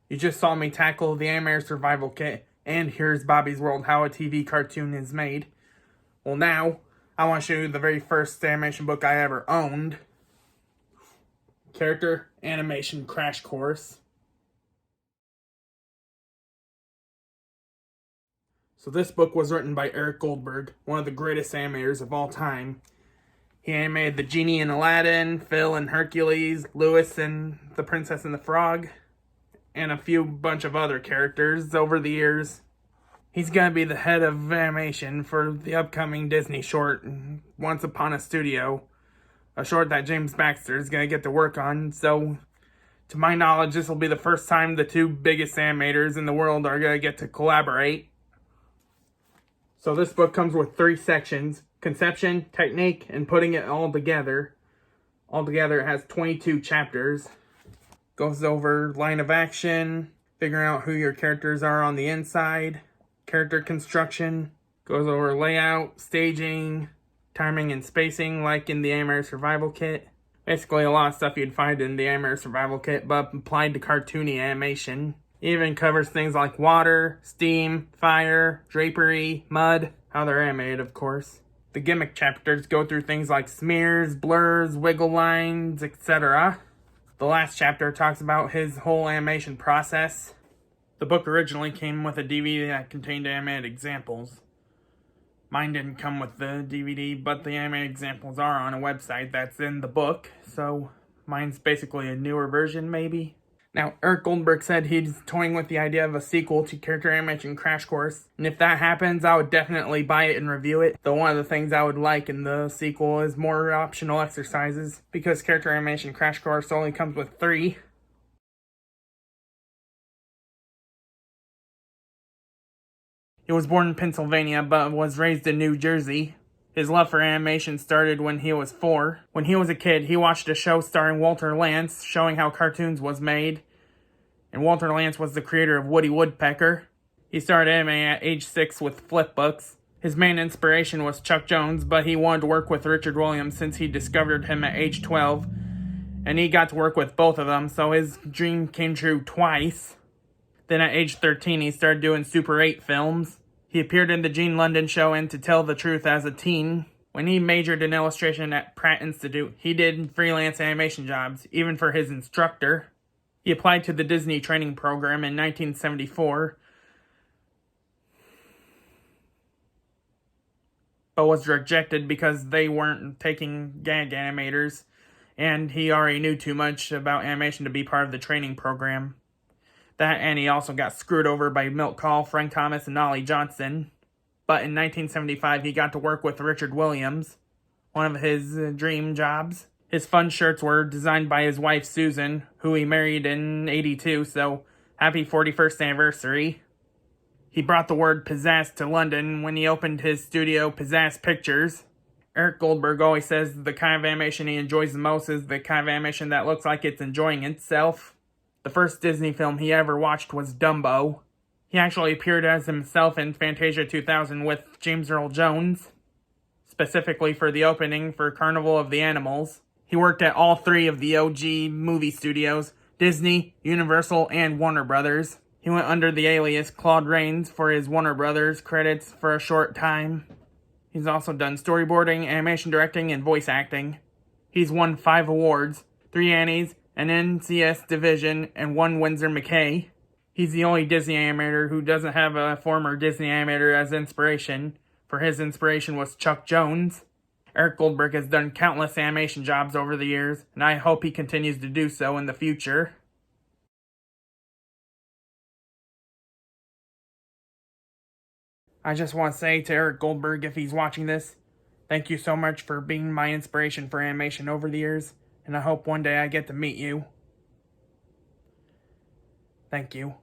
You just saw me tackle the Animator Survival Kit, and here's Bobby's World, how a TV cartoon is made. Well, now, I want to show you the very first animation book I ever owned. Character Animation Crash Course. So this book was written by Eric Goldberg, one of the greatest animators of all time. He animated the Genie in Aladdin, Phil and Hercules, Lewis and the Princess and the Frog, and a bunch of other characters over the years. He's going to be the head of animation for the upcoming Disney short, Once Upon a Studio, a short that James Baxter is going to get to work on. So, to my knowledge, this will be the first time the two biggest animators in the world are going to get to collaborate. So this book comes with 3 sections: conception, technique, and putting it all together. Altogether, it has 22 chapters. Goes over line of action, figuring out who your characters are on the inside, character construction, goes over layout, staging, timing and spacing like in the Animator Survival Kit. Basically a lot of stuff you'd find in the Animator Survival Kit, but applied to cartoony animation. It even covers things like water, steam, fire, drapery, mud, how they're animated, of course. The gimmick chapters go through things like smears, blurs, wiggle lines, etc. The last chapter talks about his whole animation process. The book originally came with a DVD that contained animated examples. Mine didn't come with the DVD, but the animated examples are on a website that's in the book, so mine's basically a newer version, maybe. Now, Eric Goldberg said he's toying with the idea of a sequel to Character Animation Crash Course, and if that happens, I would definitely buy it and review it. Though one of the things I would like in the sequel is more optional exercises, because Character Animation Crash Course only comes with 3. He was born in Pennsylvania, but was raised in New Jersey. His love for animation started when he was 4. When he was a kid, he watched a show starring Walter Lantz, showing how cartoons was made. And Walter Lantz was the creator of Woody Woodpecker. He started animating at age 6 with flipbooks. His main inspiration was Chuck Jones, but he wanted to work with Richard Williams since he discovered him at age 12. And he got to work with both of them, so his dream came true twice. Then at age 13, he started doing Super 8 films. He appeared in the Gene London Show and To Tell the Truth as a teen. When he majored in illustration at Pratt Institute, he did freelance animation jobs, even for his instructor. He applied to the Disney training program in 1974, but was rejected because they weren't taking gag animators, and he already knew too much about animation to be part of the training program. That, and he also got screwed over by Milt Kahl, Frank Thomas, and Ollie Johnston. But in 1975, he got to work with Richard Williams, one of his dream jobs. His fun shirts were designed by his wife, Susan, who he married in '82, so happy 41st anniversary. He brought the word pizzazz to London when he opened his studio, Pizzazz Pictures. Eric Goldberg always says the kind of animation he enjoys the most is the kind of animation that looks like it's enjoying itself. The first Disney film he ever watched was Dumbo. He actually appeared as himself in Fantasia 2000 with James Earl Jones, specifically for the opening for Carnival of the Animals. He worked at all 3 of the OG movie studios, Disney, Universal, and Warner Brothers. He went under the alias Claude Rains for his Warner Brothers credits for a short time. He's also done storyboarding, animation directing, and voice acting. He's won 5 awards, 3 Annies, an NCS division, and 1 Winsor McKay. He's the only Disney animator who doesn't have a former Disney animator as inspiration, for his inspiration was Chuck Jones. Eric Goldberg has done countless animation jobs over the years, and I hope he continues to do so in the future. I just want to say to Eric Goldberg, if he's watching this, thank you so much for being my inspiration for animation over the years, and I hope one day I get to meet you. Thank you.